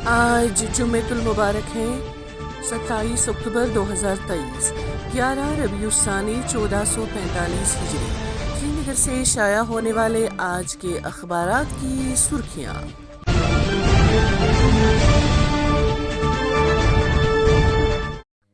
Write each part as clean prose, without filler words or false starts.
آج جمعۃ المبارک ہے 27 اکتوبر 2023، 11 ربیع الثانی 1445 ہجری۔ سری نگر سے شائع ہونے والے آج کے اخبارات کی سرخیاں۔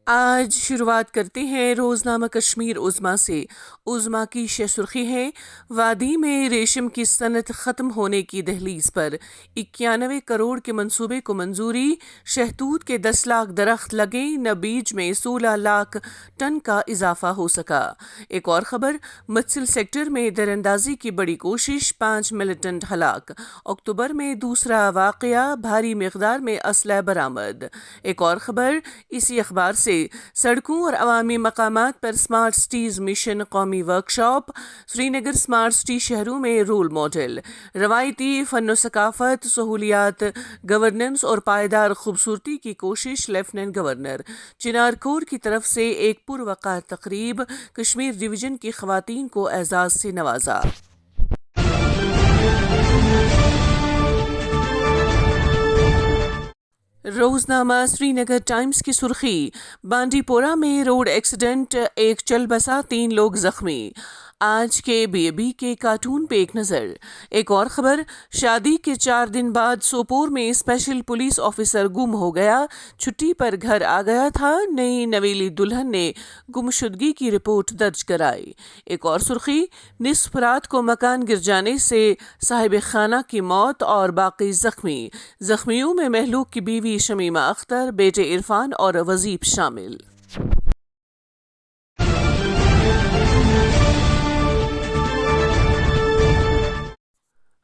آج شروعات کرتے ہیں روزنامہ کشمیر عظمیٰ سے۔ عظمیٰ کی شہ سرخی ہے: وادی میں ریشم کی صنعت ختم ہونے کی دہلیز پر، 91 کروڑ کے منصوبے کو منظوری، شہتوت کے 10 لاکھ درخت لگے، نبیج میں 16 لاکھ ٹن کا اضافہ ہو سکا۔ ایک اور خبر: متسل سیکٹر میں دراندازی کی بڑی کوشش، 5 ملیٹنٹ ہلاک۔ اکتوبر میں دوسرا واقعہ، بھاری مقدار میں اسلحہ برآمد۔ ایک اور خبر اسی اخبار سے: سڑکوں اور عوامی مقامات پر اسمارٹ سٹیز مشن قومی ورکشاپ، سری نگر اسمارٹ سٹی شہروں میں رول ماڈل، روایتی فن و ثقافت، سہولیات، گورننس اور پائیدار خوبصورتی کی کوشش۔ لیفٹیننٹ گورنر چنار کور کی طرف سے ایک پروقار تقریب، کشمیر ڈویژن کی خواتین کو اعزاز سے نوازا۔ روزنامہ سری نگر ٹائمز کی سرخی: بانڈی پورہ میں روڈ ایکسیڈنٹ، ایک چل بسا، 3 لوگ زخمی۔ آج کے BAB کے کارٹون پہ ایک نظر۔ ایک اور خبر: شادی کے 4 دن بعد سوپور میں اسپیشل پولیس آفیسر گم ہو گیا، چھٹی پر گھر آ گیا تھا، نئی نویلی دلہن نے گمشدگی کی رپورٹ درج کرائی۔ ایک اور سرخی: نصف رات کو مکان گر جانے سے صاحب خانہ کی موت اور باقی زخمی۔ زخمیوں میں مہلوک کی بیوی شمیمہ اختر، بیٹے عرفان اور وظیف شامل۔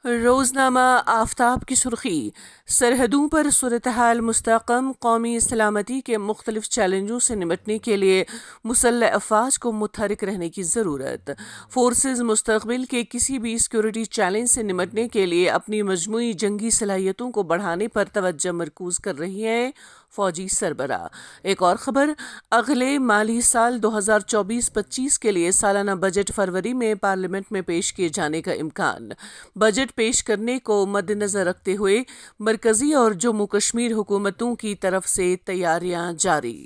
روزنامہ آفتاب کی سرخی: سرحدوں پر صورتحال مستحکم، قومی سلامتی کے مختلف چیلنجوں سے نمٹنے کے لیے مسلح افواج کو متحرک رہنے کی ضرورت۔ فورسز مستقبل کے کسی بھی سیکورٹی چیلنج سے نمٹنے کے لیے اپنی مجموعی جنگی صلاحیتوں کو بڑھانے پر توجہ مرکوز کر رہی ہیں، فوجی سربراہ۔ ایک اور خبر: اگلے مالی سال 2024-25 کے لیے سالانہ بجٹ فروری میں پارلیمنٹ میں پیش کیے جانے کا امکان۔ بجٹ پیش کرنے کو مدنظر رکھتے ہوئے مرکزی اور جموں کشمیر حکومتوں کی طرف سے تیاریاں جاری۔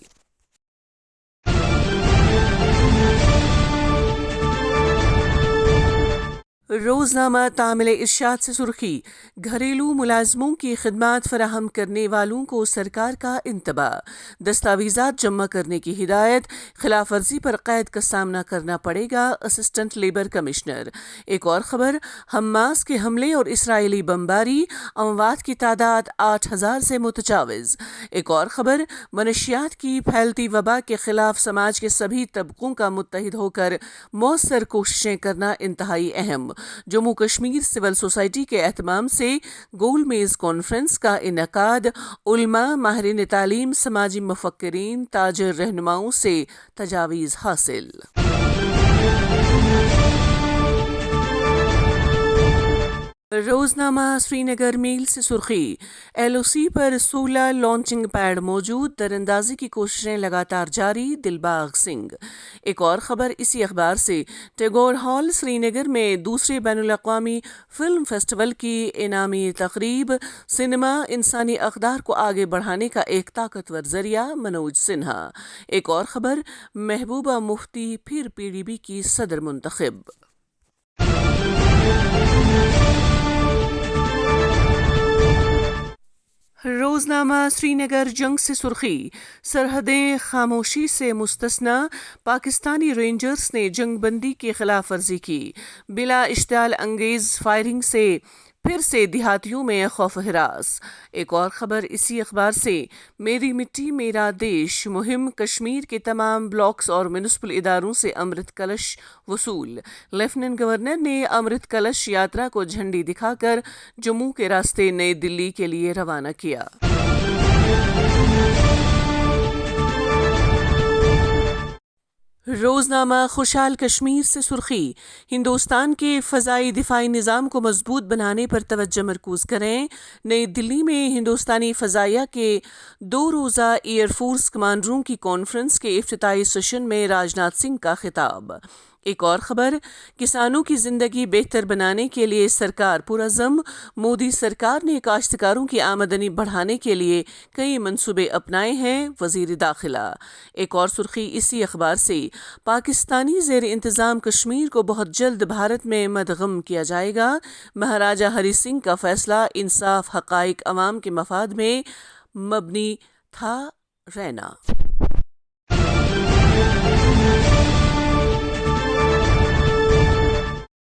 روزنامہ تامل ارشاد سے سرخی: گھریلو ملازموں کی خدمات فراہم کرنے والوں کو سرکار کا انتباہ، دستاویزات جمع کرنے کی ہدایت، خلاف ورزی پر قید کا سامنا کرنا پڑے گا، اسسٹنٹ لیبر کمشنر۔ ایک اور خبر: حماس کے حملے اور اسرائیلی بمباری، اموات کی تعداد 8000 سے متجاوز۔ ایک اور خبر: منشیات کی پھیلتی وبا کے خلاف سماج کے سبھی طبقوں کا متحد ہو کر مؤثر کوششیں کرنا انتہائی اہم۔ جموں کشمیر سول سوسائٹی کے اہتمام سے گول میز کانفرنس کا انعقاد، علماء، ماہرین تعلیم، سماجی مفکرین، تاجر رہنماؤں سے تجاویز حاصل۔ روزنامہ سری نگر میل سے سرخی: LOC پر 16 لانچنگ پیڈ موجود، دراندازی کی کوششیں لگاتار جاری، دلباغ سنگھ۔ ایک اور خبر اسی اخبار سے: ٹیگور ہال سری نگر میں دوسرے بین الاقوامی فلم فیسٹیول کی انعامی تقریب، سینما انسانی اقدار کو آگے بڑھانے کا ایک طاقتور ذریعہ، منوج سنہا۔ ایک اور خبر: محبوبہ مفتی پھر PDP کی صدر منتخب۔ روزنامہ سری نگر جنگ سے سرخی: سرحدیں خاموشی سے مستثنیٰ، پاکستانی رینجرز نے جنگ بندی کی خلاف ورزی کی، بلا اشتعال انگیز فائرنگ سے پھر سے دیہاتیوں میں خوف و ہراس۔ ایک اور خبر اسی اخبار سے: میری مٹی میرا دیش مہم، کشمیر کے تمام بلاکس اور میونسپل اداروں سے امرت کلش وصول۔ لیفٹیننٹ گورنر نے امرت کلش یاترا کو جھنڈی دکھا کر جموں کے راستے نئی دلی کے لیے روانہ کیا۔ روزنامہ خوشحال کشمیر سے سرخی: ہندوستان کے فضائی دفاعی نظام کو مضبوط بنانے پر توجہ مرکوز کریں، نئی دلی میں ہندوستانی فضائیہ کے 2 روزہ ایئر فورس کمانڈروں کی کانفرنس کے افتتاحی سیشن میں راجناتھ سنگھ کا خطاب۔ ایک اور خبر، کسانوں کی زندگی بہتر بنانے کے لیے سرکار پرعزم، مودی سرکار نے کاشتکاروں کی آمدنی بڑھانے کے لیے کئی منصوبے اپنائے ہیں، وزیر داخلہ۔ ایک اور سرخی اسی اخبار سے، پاکستانی زیر انتظام کشمیر کو بہت جلد بھارت میں مدغم کیا جائے گا، مہاراجہ ہری سنگھ کا فیصلہ انصاف، حقائق، عوام کے مفاد میں مبنی تھا، رینا۔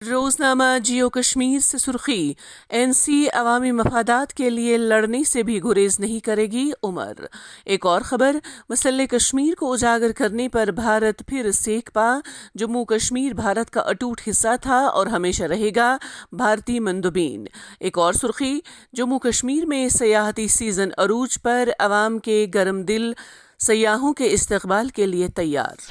روزنامہ جیو کشمیر سے سرخی، این سی عوامی مفادات کے لیے لڑنے سے بھی گریز نہیں کرے گی، عمر۔ ایک اور خبر، مسئلہ کشمیر کو اجاگر کرنے پر بھارت پھر سیکھ پا، جموں کشمیر بھارت کا اٹوٹ حصہ تھا اور ہمیشہ رہے گا، بھارتی مندوبین۔ ایک اور سرخی، جموں کشمیر میں سیاحتی سیزن عروج پر، عوام کے گرم دل سیاحوں کے استقبال کے لیے تیار۔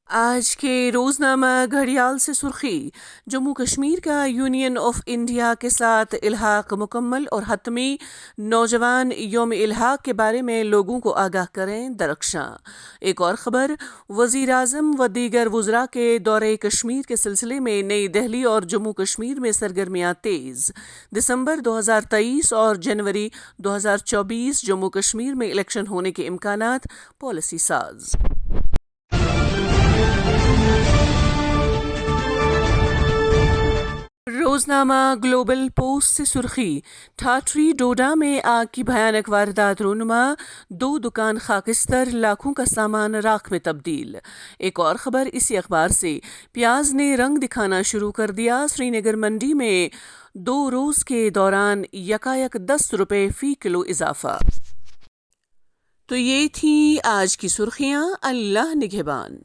آج کے روزنامہ گھڑیال سے سرخی، جموں کشمیر کا یونین آف انڈیا کے ساتھ الحاق مکمل اور حتمی، نوجوان یوم الحاق کے بارے میں لوگوں کو آگاہ کریں، درخشاں۔ ایک اور خبر، وزیر اعظم و دیگر وزراء کے دورہ کشمیر کے سلسلے میں نئی دہلی اور جموں کشمیر میں سرگرمیاں تیز، دسمبر 2023 اور جنوری 2024 جموں کشمیر میں الیکشن ہونے کے امکانات، پالیسی ساز۔ روزنامہ گلوبل پوسٹ سے سرخی، ٹھاٹری ڈوڈا میں آگ کی بھیانک واردات رونما، 2 دکان خاکستر، لاکھوں کا سامان راکھ میں تبدیل۔ ایک اور خبر اسی اخبار سے، پیاز نے رنگ دکھانا شروع کر دیا، سری نگر منڈی میں 2 روز کے دوران یکایک 10 روپے فی کلو اضافہ۔ تو یہ تھیں آج کی سرخیاں، اللہ نگہبان۔